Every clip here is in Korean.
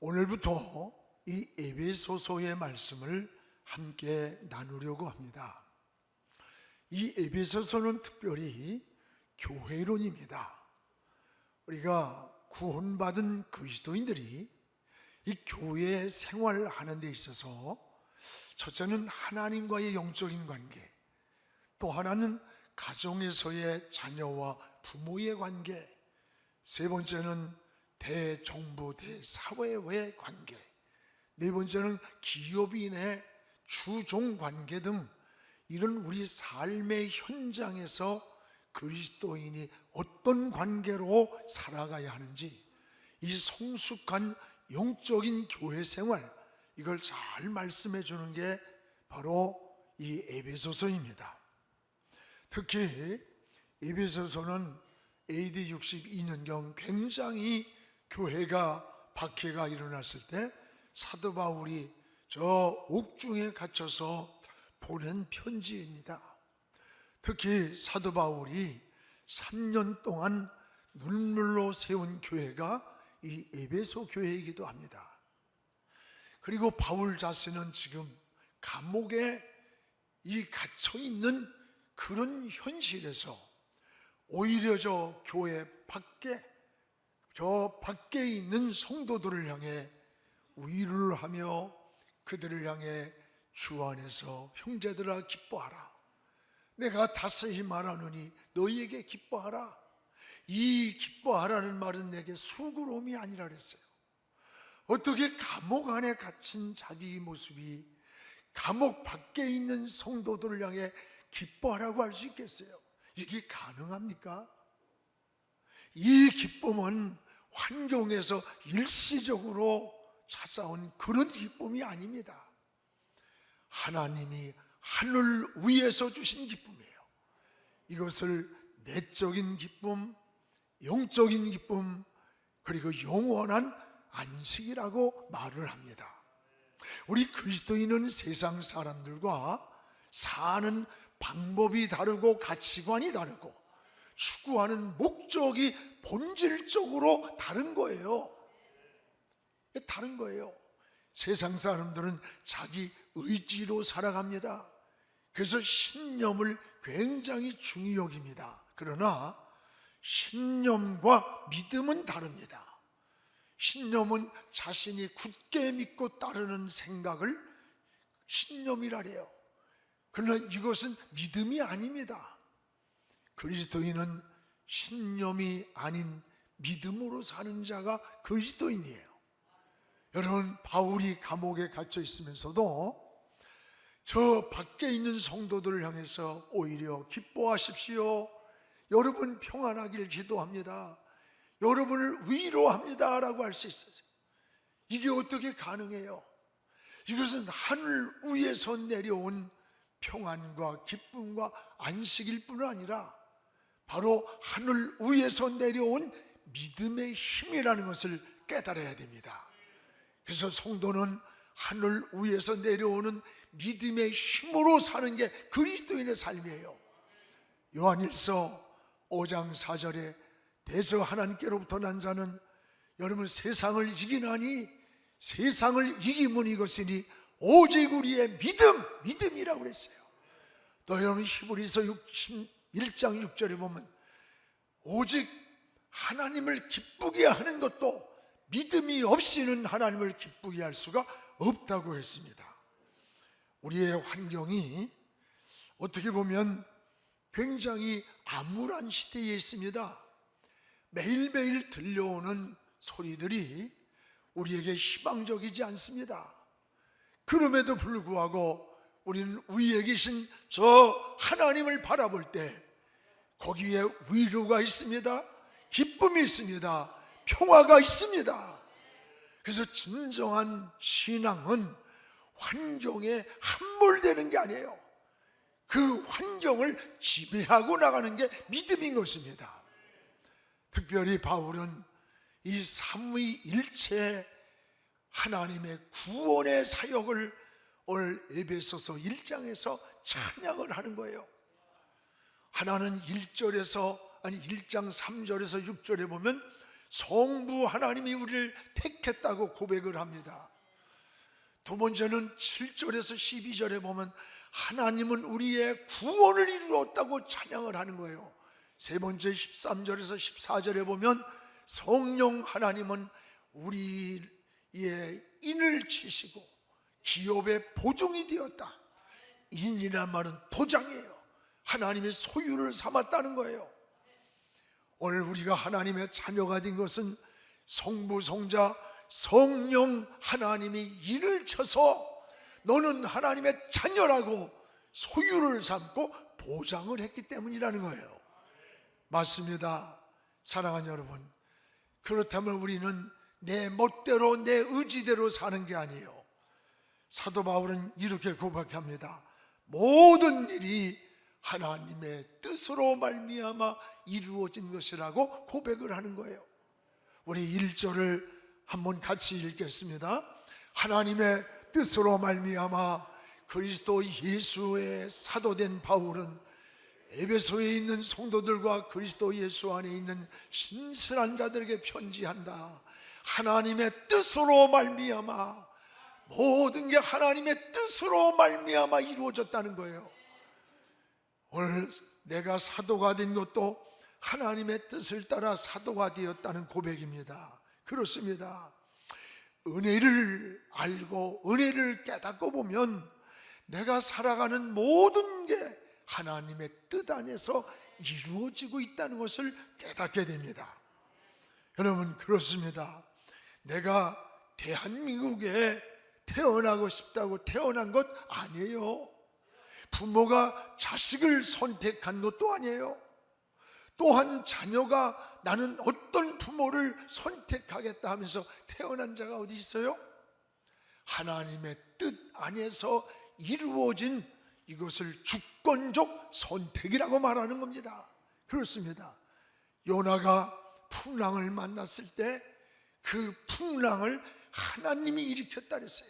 오늘부터 이 에베소서의 말씀을 함께 나누려고 합니다. 이 에베소서는 특별히 교회론입니다. 우리가 구원받은 그리스도인들이 이 교회 생활하는 데 있어서 첫째는 하나님과의 영적인 관계, 또 하나는 가정에서의 자녀와 부모의 관계, 세 번째는 대정부, 대사회의 관계, 네 번째는 기업인의 주종 관계 등 이런 우리 삶의 현장에서 그리스도인이 어떤 관계로 살아가야 하는지, 이 성숙한 영적인 교회 생활, 이걸 잘 말씀해 주는 게 바로 이 에베소서입니다. 특히 에베소서는 AD 62년경 굉장히 교회가 박해가 일어났을 때 사도 바울이 저 옥중에 갇혀서 보낸 편지입니다. 특히 사도 바울이 3년 동안 눈물로 세운 교회가 이 에베소 교회이기도 합니다. 그리고 바울 자신은 지금 감옥에 갇혀 있는 그런 현실에서 오히려 저 교회 밖에, 저 밖에 있는 성도들을 향해 위로를 하며 그들을 향해 주 안에서 형제들아 기뻐하라, 내가 다스히 말하노니 너희에게 기뻐하라. 이 기뻐하라는 말은 내게 수고로움이 아니라 그랬어요. 어떻게 감옥 안에 갇힌 자기 모습이 감옥 밖에 있는 성도들을 향해 기뻐하라고 할 수 있겠어요? 이게 가능합니까? 이 기쁨은 환경에서 일시적으로 찾아온 그런 기쁨이 아닙니다. 하나님이 하늘 위에서 주신 기쁨이에요. 이것을 내적인 기쁨, 영적인 기쁨, 그리고 영원한 안식이라고 말을 합니다. 우리 그리스도인은 세상 사람들과 사는 방법이 다르고 가치관이 다르고 추구하는 목적이 본질적으로 다른 거예요. 다른 거예요. 세상 사람들은 자기 의지로 살아갑니다. 그래서 신념을 굉장히 중히 여깁니다. 그러나 신념과 믿음은 다릅니다. 신념은 자신이 굳게 믿고 따르는 생각을 신념이라 해요. 그러나 이것은 믿음이 아닙니다. 그리스도인은 신념이 아닌 믿음으로 사는 자가 그리스도인이에요. 여러분, 바울이 감옥에 갇혀 있으면서도 저 밖에 있는 성도들을 향해서 오히려 기뻐하십시오, 여러분 평안하길 기도합니다, 여러분을 위로합니다 라고 할 수 있었어요. 이게 어떻게 가능해요? 이것은 하늘 위에서 내려온 평안과 기쁨과 안식일 뿐 아니라 바로 하늘 위에서 내려온 믿음의 힘이라는 것을 깨달아야 됩니다. 그래서 성도는 하늘 위에서 내려오는 믿음의 힘으로 사는 게 그리스도인의 삶이에요. 요한일서 5장 4절에 대저 하나님께로부터 난 자는 여러분 세상을 이기나니 세상을 이김은 이것이니 오직 우리의 믿음이라고 그랬어요. 또 여러분 히브리서 1장 6절에 보면 오직 하나님을 기쁘게 하는 것도 믿음이 없이는 하나님을 기쁘게 할 수가 없다고 했습니다. 우리의 환경이 어떻게 보면 굉장히 암울한 시대에 있습니다. 매일매일 들려오는 소리들이 우리에게 희망적이지 않습니다. 그럼에도 불구하고 우리는 위에 계신 저 하나님을 바라볼 때 거기에 위로가 있습니다, 기쁨이 있습니다, 평화가 있습니다. 그래서 진정한 신앙은 환경에 함몰되는 게 아니에요. 그 환경을 지배하고 나가는 게 믿음인 것입니다. 특별히 바울은 이 삼위일체 하나님의 구원의 사역을 오늘 에베소서 1장에서 찬양을 하는 거예요. 하나는 1장 3절에서 6절에 보면 성부 하나님이 우리를 택했다고 고백을 합니다. 두 번째는 7절에서 12절에 보면 하나님은 우리의 구원을 이루었다고 찬양을 하는 거예요. 세 번째 13절에서 14절에 보면 성령 하나님은 우리의 인을 치시고 기업의 보증이 되었다. 인이란 말은 도장이에요. 하나님의 소유를 삼았다는 거예요. 오늘 우리가 하나님의 자녀가 된 것은 성부, 성자, 성령 하나님이 인을 쳐서 너는 하나님의 자녀라고 소유를 삼고 보장을 했기 때문이라는 거예요. 맞습니다. 사랑하는 여러분, 그렇다면 우리는 내 멋대로 내 의지대로 사는 게 아니에요. 사도 바울은 이렇게 고백합니다. 모든 일이 하나님의 뜻으로 말미암아 이루어진 것이라고 고백을 하는 거예요. 우리 1절을 한번 같이 읽겠습니다. 하나님의 뜻으로 말미암아 그리스도 예수의 사도된 바울은 에베소에 있는 성도들과 그리스도 예수 안에 있는 신실한 자들에게 편지한다. 하나님의 뜻으로 말미암아, 모든 게 하나님의 뜻으로 말미암아 이루어졌다는 거예요. 오늘 내가 사도가 된 것도 하나님의 뜻을 따라 사도가 되었다는 고백입니다. 그렇습니다. 은혜를 알고 은혜를 깨닫고 보면 내가 살아가는 모든 게 하나님의 뜻 안에서 이루어지고 있다는 것을 깨닫게 됩니다. 여러분, 그렇습니다. 내가 대한민국에 태어나고 싶다고 태어난 것 아니에요. 부모가 자식을 선택한 것도 아니에요. 또한 자녀가 나는 어떤 부모를 선택하겠다 하면서 태어난 자가 어디 있어요? 하나님의 뜻 안에서 이루어진 이것을 주권적 선택이라고 말하는 겁니다. 그렇습니다. 요나가 풍랑을 만났을 때 그 풍랑을 하나님이 일으켰다 그랬어요.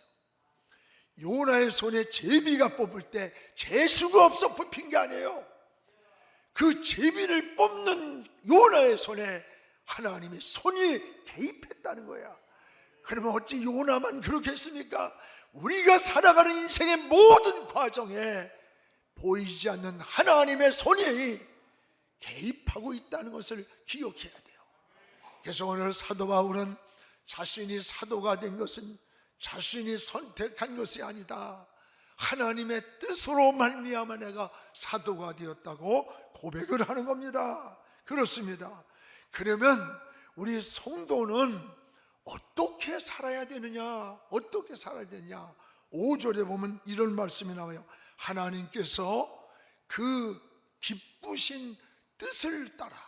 요나의 손에 제비가 뽑을 때 재수가 없어 뽑힌 게 아니에요. 그 제비를 뽑는 요나의 손에 하나님의 손이 개입했다는 거야. 그러면 어찌 요나만 그렇게 했습니까? 우리가 살아가는 인생의 모든 과정에 보이지 않는 하나님의 손이 개입하고 있다는 것을 기억해야 돼요. 그래서 오늘 사도 바울은 자신이 사도가 된 것은 자신이 선택한 것이 아니다. 하나님의 뜻으로 말미암아 내가 사도가 되었다고 고백을 하는 겁니다. 그렇습니다. 그러면 우리 성도는 어떻게 살아야 되느냐? 어떻게 살아야 되느냐? 5절에 보면 이런 말씀이 나와요. 하나님께서 그 기쁘신 뜻을 따라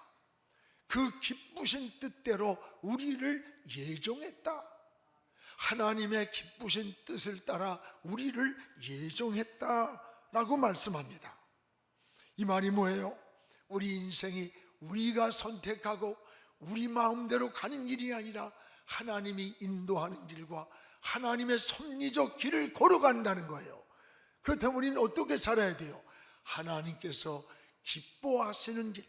그 기쁘신 뜻대로 우리를 예정했다. 하나님의 기쁘신 뜻을 따라 우리를 예정했다라고 말씀합니다. 이 말이 뭐예요? 우리 인생이 우리가 선택하고 우리 마음대로 가는 길이 아니라 하나님이 인도하는 길과 하나님의 섭리적 길을 걸어간다는 거예요. 그렇다면 우리는 어떻게 살아야 돼요? 하나님께서 기뻐하시는 길,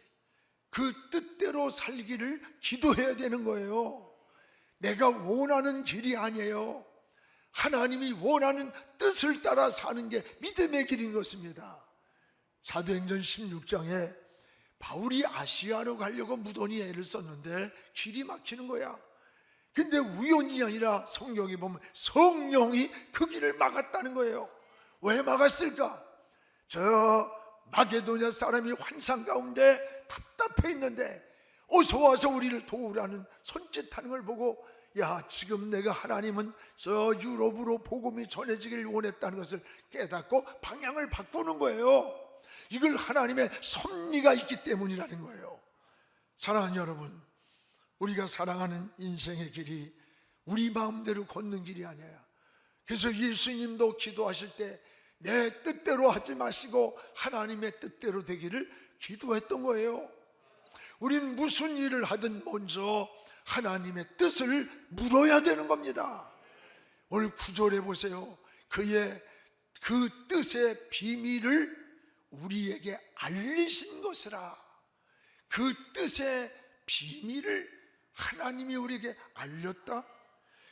그 뜻대로 살기를 기도해야 되는 거예요. 내가 원하는 길이 아니에요. 하나님이 원하는 뜻을 따라 사는 게 믿음의 길인 것입니다. 사도행전 16장에 바울이 아시아로 가려고 무더니 애를 썼는데 길이 막히는 거야. 근데 우연이 아니라 성경에 보면 성령이 그 길을 막았다는 거예요. 왜 막았을까? 저 마게도냐 사람이 환상 가운데 답답해 있는데 어서 와서 우리를 도우라는 손짓하는 걸 보고, 야, 지금 내가 하나님은 저 유럽으로 복음이 전해지길 원했다는 것을 깨닫고 방향을 바꾸는 거예요. 이걸 하나님의 섭리가 있기 때문이라는 거예요. 사랑하는 여러분, 우리가 사랑하는 인생의 길이 우리 마음대로 걷는 길이 아니야. 그래서 예수님도 기도하실 때 내 뜻대로 하지 마시고 하나님의 뜻대로 되기를 기도했던 거예요. 우린 무슨 일을 하든 먼저 하나님의 뜻을 물어야 되는 겁니다. 오늘 9절에 보세요. 그의 그 뜻의 비밀을 우리에게 알리신 것이라. 그 뜻의 비밀을 하나님이 우리에게 알렸다.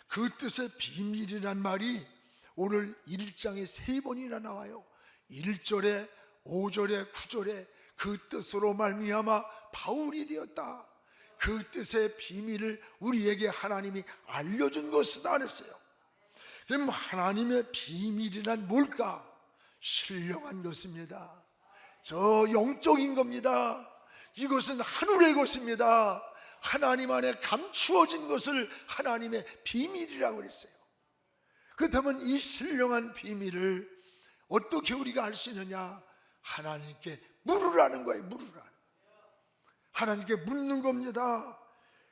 그 뜻의 비밀이란 말이 오늘 1장에 3번이나 나와요. 1절에 5절에 9절에 그 뜻으로 말미암아 바울이 되었다. 그 뜻의 비밀을 우리에게 하나님이 알려준 것이다 그랬어요. 그럼 하나님의 비밀이란 뭘까? 신령한 것입니다. 저 영적인 겁니다. 이것은 하늘의 것입니다. 하나님 안에 감추어진 것을 하나님의 비밀이라고 그랬어요. 그렇다면 이 신령한 비밀을 어떻게 우리가 알 수 있느냐? 하나님께 물으라는 거예요. 물으라. 하나님께 묻는 겁니다.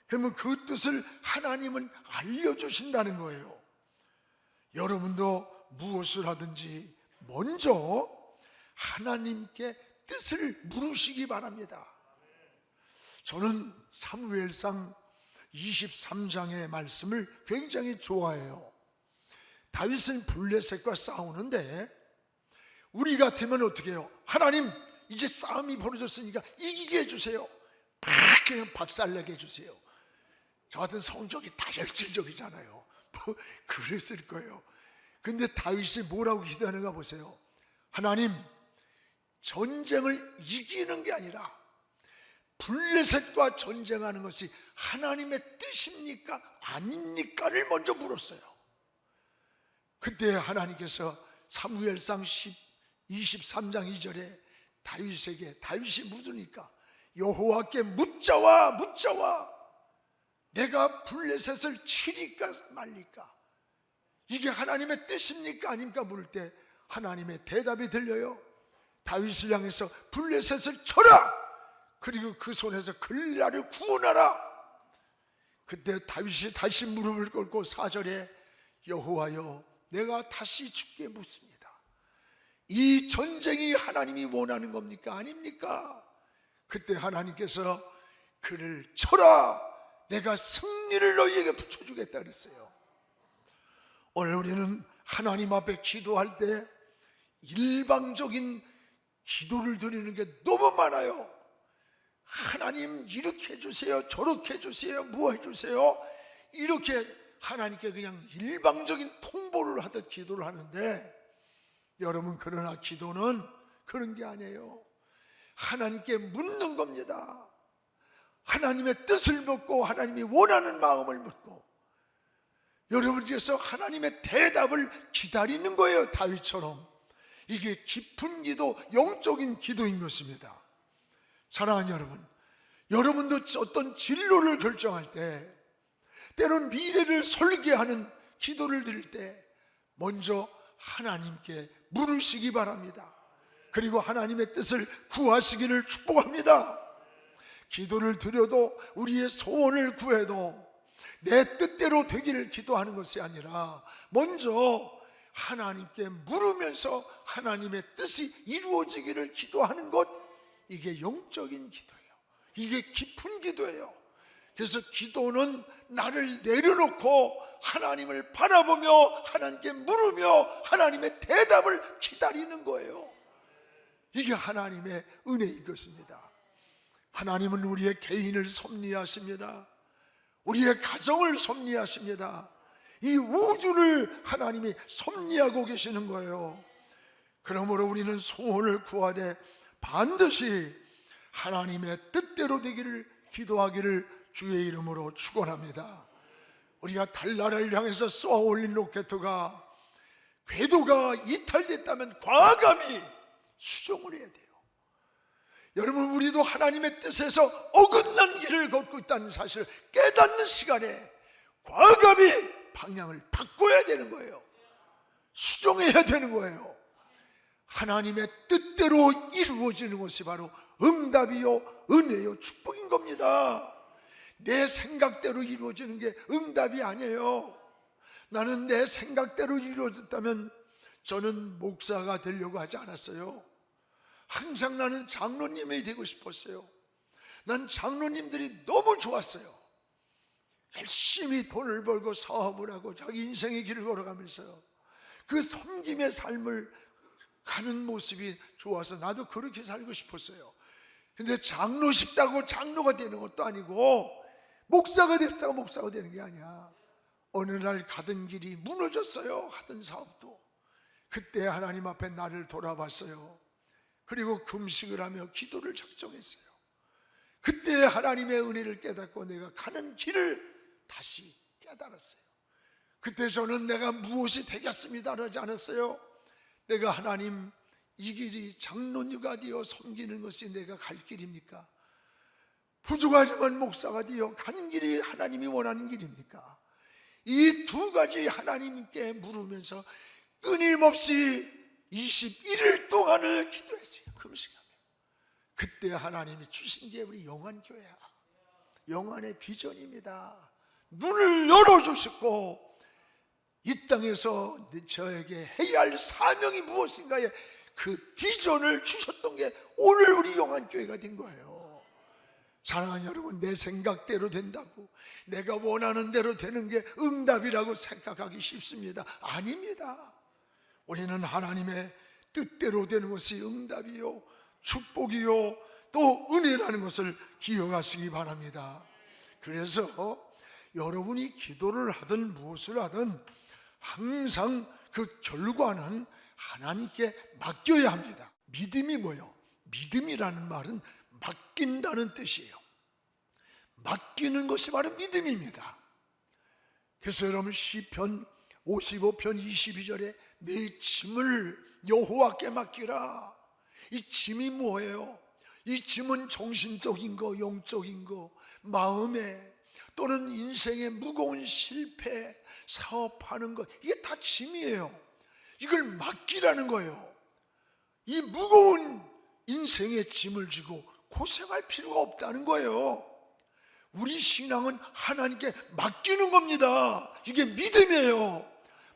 그러면 그 뜻을 하나님은 알려주신다는 거예요. 여러분도 무엇을 하든지 먼저 하나님께 뜻을 물으시기 바랍니다. 저는 사무엘상 23장의 말씀을 굉장히 좋아해요. 다윗은 블레셋과 싸우는데 우리 같으면 어떻게 해요? 하나님, 이제 싸움이 벌어졌으니까 이기게 해주세요. 막 그냥 박살내게 해주세요. 저 같은 성격이 다혈질적이잖아요. 뭐 그랬을 거예요. 근데 다윗이 뭐라고 기도하는가 보세요. 하나님, 전쟁을 이기는 게 아니라 블레셋과 전쟁하는 것이 하나님의 뜻입니까? 아닙니까를 먼저 물었어요. 그때 하나님께서 사무엘상 23장 2절에 다윗이 묻으니까 여호와께 묻자와 내가 블레셋을 치리까 말리까? 이게 하나님의 뜻입니까 아닙니까? 물을 때 하나님의 대답이 들려요. 다윗을 향해서 블레셋을 쳐라! 그리고 그 손에서 글라를 구원하라! 그때 다윗이 다시 무릎을 꿇고 4절에 여호와여, 내가 다시 주께 묻습니다. 이 전쟁이 하나님이 원하는 겁니까? 아닙니까? 그때 하나님께서 그를 쳐라! 내가 승리를 너희에게 붙여주겠다 그랬어요. 오늘 우리는 하나님 앞에 기도할 때 일방적인 기도를 드리는 게 너무 많아요. 하나님 이렇게 해주세요, 저렇게 해주세요, 뭐 해주세요, 이렇게 하나님께 그냥 일방적인 통보를 하듯 기도를 하는데, 여러분, 그러나 기도는 그런 게 아니에요. 하나님께 묻는 겁니다. 하나님의 뜻을 묻고 하나님이 원하는 마음을 묻고 여러분께서 하나님의 대답을 기다리는 거예요. 다윗처럼. 이게 깊은 기도, 영적인 기도인 것입니다. 사랑하는 여러분, 여러분도 어떤 진로를 결정할 때, 때론 미래를 설계하는 기도를 드릴 때 먼저 하나님께 물으시기 바랍니다. 그리고 하나님의 뜻을 구하시기를 축복합니다. 기도를 드려도, 우리의 소원을 구해도 내 뜻대로 되기를 기도하는 것이 아니라 먼저 하나님께 물으면서 하나님의 뜻이 이루어지기를 기도하는 것, 이게 영적인 기도예요. 이게 깊은 기도예요. 그래서 기도는 나를 내려놓고 하나님을 바라보며 하나님께 물으며 하나님의 대답을 기다리는 거예요. 이게 하나님의 은혜인 것입니다. 하나님은 우리의 개인을 섭리하십니다. 우리의 가정을 섭리하십니다. 이 우주를 하나님이 섭리하고 계시는 거예요. 그러므로 우리는 소원을 구하되 반드시 하나님의 뜻대로 되기를 기도하기를 주의 이름으로 축원합니다. 우리가 달나라를 향해서 쏘아 올린 로켓가 궤도가 이탈됐다면 과감히 수정을 해야 돼요. 여러분, 우리도 하나님의 뜻에서 어긋난 길을 걷고 있다는 사실을 깨닫는 시간에 과감히 방향을 바꿔야 되는 거예요. 수정해야 되는 거예요. 하나님의 뜻대로 이루어지는 것이 바로 응답이요, 은혜요, 축복인 겁니다. 내 생각대로 이루어지는 게 응답이 아니에요. 나는 내 생각대로 이루어졌다면 저는 목사가 되려고 하지 않았어요. 항상 나는 장로님이 되고 싶었어요. 난 장로님들이 너무 좋았어요. 열심히 돈을 벌고 사업을 하고 자기 인생의 길을 걸어가면서요, 그 섬김의 삶을 가는 모습이 좋아서 나도 그렇게 살고 싶었어요. 근데 장로 싶다고 장로가 되는 것도 아니고 목사가 됐다고 목사가 되는 게 아니야. 어느 날 가던 길이 무너졌어요. 하던 사업도. 그때 하나님 앞에 나를 돌아봤어요. 그리고 금식을 하며 기도를 작정했어요. 그때 하나님의 은혜를 깨닫고 내가 가는 길을 다시 깨달았어요. 그때 저는 내가 무엇이 되겠습니다 하지 않았어요. 내가 하나님, 이 길이 장로님가 되어 섬기는 것이 내가 갈 길입니까? 부족하지만 목사가 되어 가는 길이 하나님이 원하는 길입니까? 이 두 가지 하나님께 물으면서 끊임없이 21일 동안을 기도했어요. 금식하며. 그때 하나님이 주신 게 우리 영안교회야. 영안의 비전입니다. 눈을 열어주셨고 이 땅에서 저에게 해야 할 사명이 무엇인가에 그 비전을 주셨던 게 오늘 우리 영안교회가 된 거예요. 사랑하는 여러분, 내 생각대로 된다고, 내가 원하는 대로 되는 게 응답이라고 생각하기 쉽습니다. 아닙니다. 우리는 하나님의 뜻대로 되는 것이 응답이요, 축복이요, 또 은혜라는 것을 기억하시기 바랍니다. 그래서 여러분이 기도를 하든 무엇을 하든 항상 그 결과는 하나님께 맡겨야 합니다. 믿음이 뭐예요? 믿음이라는 말은 맡긴다는 뜻이에요. 맡기는 것이 바로 믿음입니다. 그래서 여러분 시편 55편 22절에 내 짐을 여호와께 맡기라. 이 짐이 뭐예요? 이 짐은 정신적인 거, 영적인 거, 마음에, 또는 인생의 무거운 실패, 사업하는 것, 이게 다 짐이에요. 이걸 맡기라는 거예요. 이 무거운 인생의 짐을 지고 고생할 필요가 없다는 거예요. 우리 신앙은 하나님께 맡기는 겁니다. 이게 믿음이에요.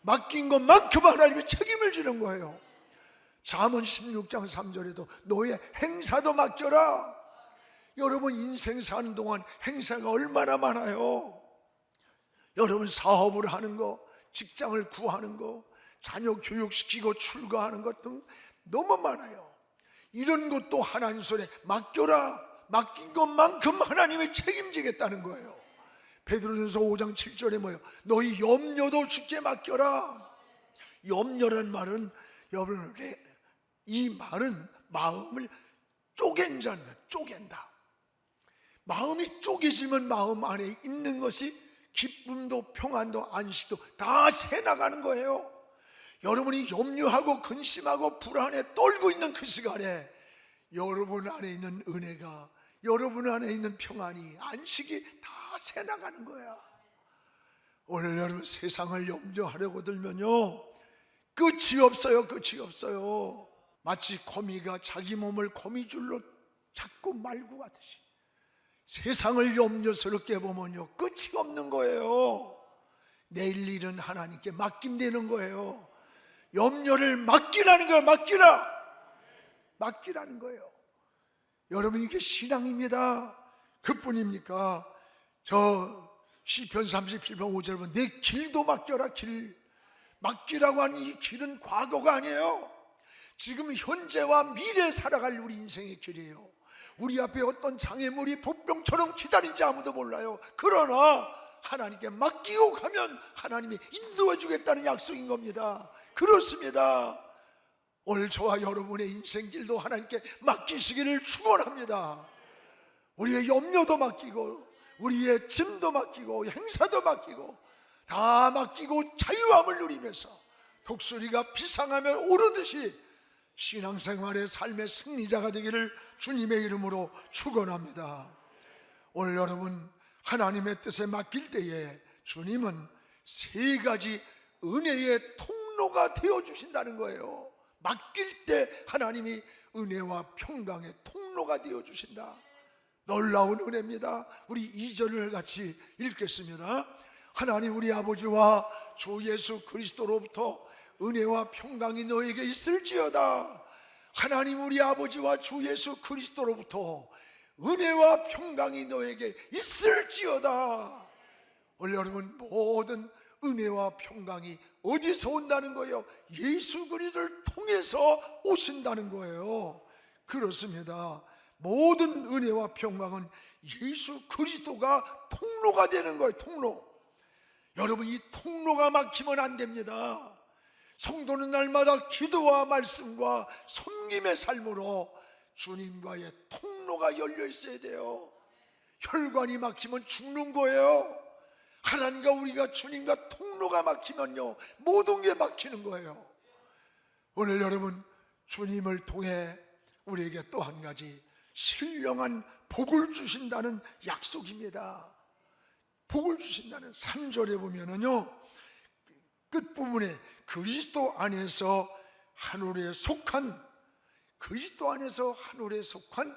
맡긴 것만큼 하나님의 책임을 지는 거예요. 잠언 16장 3절에도 너의 행사도 맡겨라. 여러분 인생 사는 동안 행사가 얼마나 많아요. 여러분 사업을 하는 거, 직장을 구하는 거, 자녀 교육시키고 출가하는 것 등 너무 많아요. 이런 것도 하나님 손에 맡겨라. 맡긴 것만큼 하나님이 책임지겠다는 거예요. 베드로전서 5장 7절에 뭐예요? 너희 염려도 주께 맡겨라. 염려란 말은, 여러분, 이 말은 마음을 쪼갠다는, 쪼갠다. 마음이 쪼개지면 마음 안에 있는 것이 기쁨도 평안도 안식도 다 새나가는 거예요. 여러분이 염려하고 근심하고 불안해 떨고 있는 그 시간에 여러분 안에 있는 은혜가, 여러분 안에 있는 평안이, 안식이 다 새나가는 거야. 오늘 여러분 세상을 염려하려고 들면요 끝이 없어요. 끝이 없어요. 마치 거미가 자기 몸을 거미줄로 잡고 말고 가듯이 세상을 염려스럽게 보면요 끝이 없는 거예요. 내일 일은 하나님께 맡김되는 거예요. 염려를 맡기라는 거예요. 맡기라는 거예요. 여러분 이게 신앙입니다. 그뿐입니까? 저 시편 37편 5절 보면 내 길도 맡겨라. 길 맡기라고 하는 이 길은 과거가 아니에요. 지금 현재와 미래 살아갈 우리 인생의 길이에요. 우리 앞에 어떤 장애물이 복병처럼 기다린지 아무도 몰라요. 그러나 하나님께 맡기고 가면 하나님이 인도해 주겠다는 약속인 겁니다. 그렇습니다. 오늘 저와 여러분의 인생길도 하나님께 맡기시기를 축원합니다. 우리의 염려도 맡기고 우리의 짐도 맡기고 행사도 맡기고 다 맡기고 자유함을 누리면서 독수리가 비상하며 오르듯이 신앙생활의 삶의 승리자가 되기를 주님의 이름으로 축원합니다. 오늘 여러분 하나님의 뜻에 맡길 때에 주님은 세 가지 은혜의 통로가 되어주신다는 거예요. 맡길 때 하나님이 은혜와 평강의 통로가 되어주신다. 놀라운 은혜입니다. 우리 2절을 같이 읽겠습니다. 하나님 우리 아버지와 주 예수 그리스도로부터 은혜와 평강이 너에게 있을지어다. 하나님 우리 아버지와 주 예수 그리스도로부터 은혜와 평강이 너에게 있을지어다. 오늘 여러분 모든 은혜와 평강이 어디서 온다는 거예요? 예수 그리스도를 통해서 오신다는 거예요. 그렇습니다. 모든 은혜와 평강은 예수 그리스도가 통로가 되는 거예요. 통로. 여러분, 이 통로가 막히면 안 됩니다. 성도는 날마다 기도와 말씀과 섬김의 삶으로 주님과의 통로가 열려 있어야 돼요. 혈관이 막히면 죽는 거예요. 하나님과 우리가 주님과 통로가 막히면요, 모든 게 막히는 거예요. 오늘 여러분, 주님을 통해 우리에게 또 한 가지 신령한 복을 주신다는 약속입니다. 복을 주신다는 3절에 보면은요, 끝부분에 그리스도 안에서 하늘에 속한, 그리스도 안에서 하늘에 속한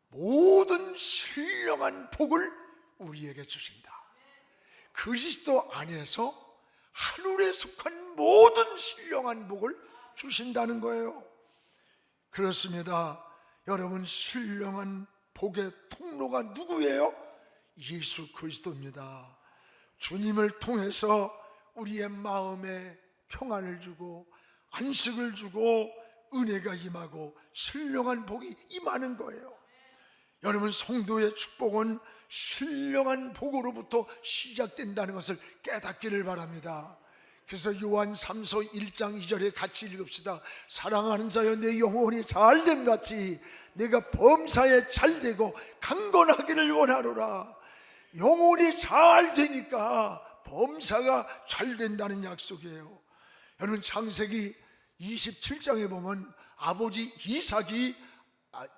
모든 신령한 복을 우리에게 주신다. 그리스도 안에서 하늘에 속한 모든 신령한 복을 주신다는 거예요. 그렇습니다. 여러분, 신령한 복의 통로가 누구예요? 예수 그리스도입니다. 주님을 통해서 우리의 마음에 평안을 주고 안식을 주고 은혜가 임하고 신령한 복이 임하는 거예요. 여러분, 성도의 축복은 신령한 복으로부터 시작된다는 것을 깨닫기를 바랍니다. 그래서 요한 3서 1장 2절에 같이 읽읍시다. 사랑하는 자여, 내 영혼이 잘됨 같이 내가 범사에 잘되고 강건하기를 원하노라. 영혼이 잘 되니까 범사가 잘 된다는 약속이에요. 여러분, 창세기 27장에 보면 아버지 이삭이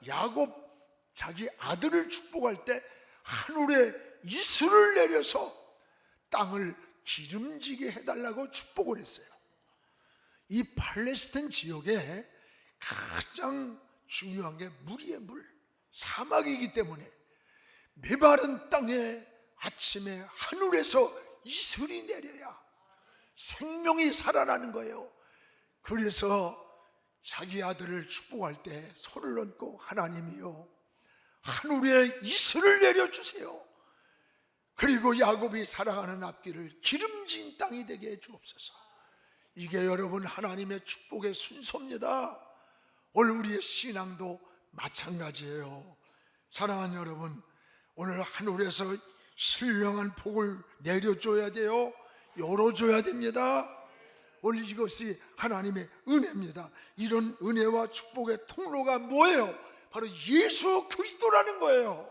야곱 자기 아들을 축복할 때 하늘에 이슬을 내려서 땅을 기름지게 해달라고 축복을 했어요. 이 팔레스타인 지역에 가장 중요한 게 물이에요. 물. 사막이기 때문에 메마른 땅에 아침에 하늘에서 이슬이 내려야 생명이 살아나는 거예요. 그래서 자기 아들을 축복할 때 손을 얹고, 하나님이요, 하늘에 이슬을 내려주세요. 그리고 야곱이 사랑하는 앞길을 기름진 땅이 되게 해 주옵소서. 이게 여러분 하나님의 축복의 순서입니다. 오늘 우리의 신앙도 마찬가지예요. 사랑하는 여러분, 오늘 하늘에서 신령한 복을 내려줘야 돼요. 열어줘야 됩니다. 오늘 이것이 하나님의 은혜입니다. 이런 은혜와 축복의 통로가 뭐예요? 바로 예수 그리스도라는 거예요.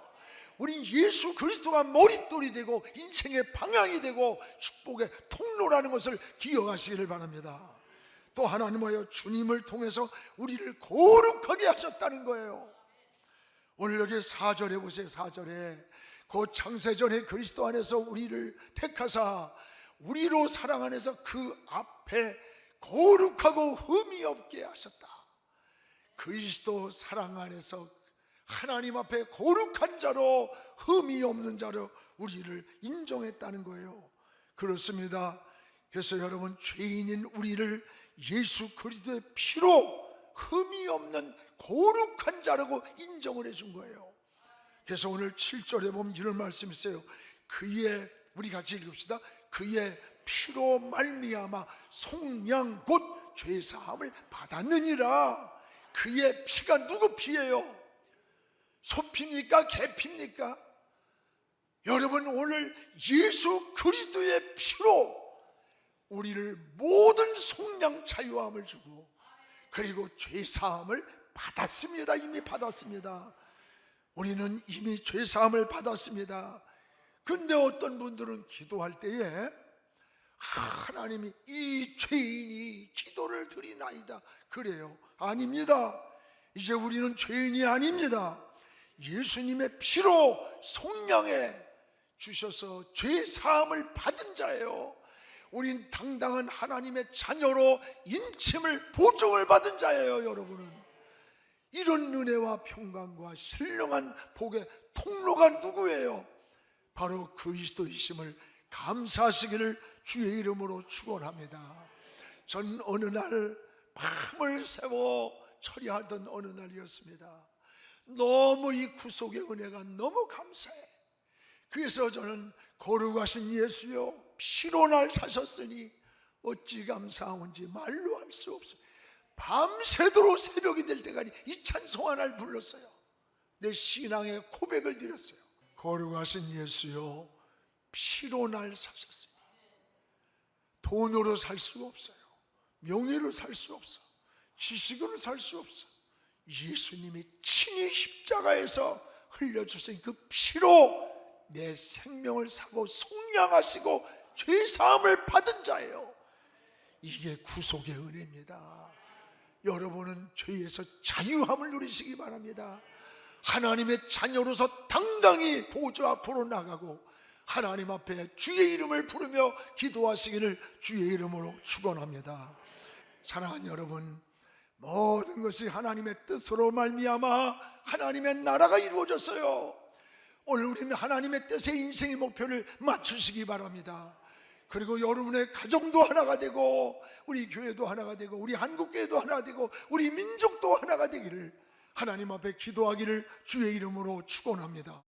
우린 예수 그리스도가 머릿돌이 되고 인생의 방향이 되고 축복의 통로라는 것을 기억하시기를 바랍니다. 또 하나님은 주님을 통해서 우리를 거룩하게 하셨다는 거예요. 오늘 여기 4절에 보세요. 4절에 곧 창세전에 그리스도 안에서 우리를 택하사 우리로 사랑 안에서 그 앞에 거룩하고 흠이 없게 하셨다. 그리스도 사랑 안에서 하나님 앞에 거룩한 자로, 흠이 없는 자로 우리를 인정했다는 거예요. 그렇습니다. 그래서 여러분, 죄인인 우리를 예수 그리스도의 피로 흠이 없는 거룩한 자라고 인정을 해준 거예요. 그래서 오늘 7절에 보면 이런 말씀이 있어요. 그의, 우리 같이 읽읍시다. 그의 피로 말미암아 속량 곧 죄사함을 받았느니라. 그의 피가 누구 피예요? 소피입니까? 개피입니까? 여러분, 오늘 예수 그리스도의 피로 우리를 모든 속량 자유함을 주고, 그리고 죄사함을 받았습니다. 이미 받았습니다. 우리는 이미 죄사함을 받았습니다. 그런데 어떤 분들은 기도할 때에 하나님이 이 죄인이 기도를 드리나이다 그래요. 아닙니다. 이제 우리는 죄인이 아닙니다. 예수님의 피로 속량해 주셔서 죄사함을 받은 자예요. 우린 당당한 하나님의 자녀로 인침을 보증을 받은 자예요. 여러분은 이런 은혜와 평강과 신령한 복의 통로가 누구예요? 바로 그리스도이심을 감사하시기를 주의 이름으로 축원합니다. 전 어느 날 밤을 새워 처리하던 어느 날이었습니다. 너무 이 구속의 은혜가 너무 감사해. 그래서 저는 거룩하신 예수여, 피로 날 사셨으니 어찌 감사한지 말로 할 수 없어요. 밤새도록 새벽이 될 때까지 이 찬송 하나를 불렀어요. 내 신앙의 고백을 드렸어요. 거룩하신 예수여, 피로 날 사셨으니 돈으로 살 수 없어요. 명예로 살 수 없어. 지식으로 살 수 없어. 예수님이 친히 십자가에서 흘려주신 그 피로 내 생명을 사고 속량하시고 죄사함을 받은 자예요. 이게 구속의 은혜입니다. 여러분은 죄에서 자유함을 누리시기 바랍니다. 하나님의 자녀로서 당당히 보좌 앞으로 나가고 하나님 앞에 주의 이름을 부르며 기도하시기를 주의 이름으로 축원합니다. 사랑하는 여러분, 모든 것이 하나님의 뜻으로 말미암아 하나님의 나라가 이루어졌어요. 오늘 우리는 하나님의 뜻의 인생의 목표를 맞추시기 바랍니다. 그리고 여러분의 가정도 하나가 되고 우리 교회도 하나가 되고 우리 한국교회도 하나가 되고 우리 민족도 하나가 되기를 하나님 앞에 기도하기를 주의 이름으로 축원합니다.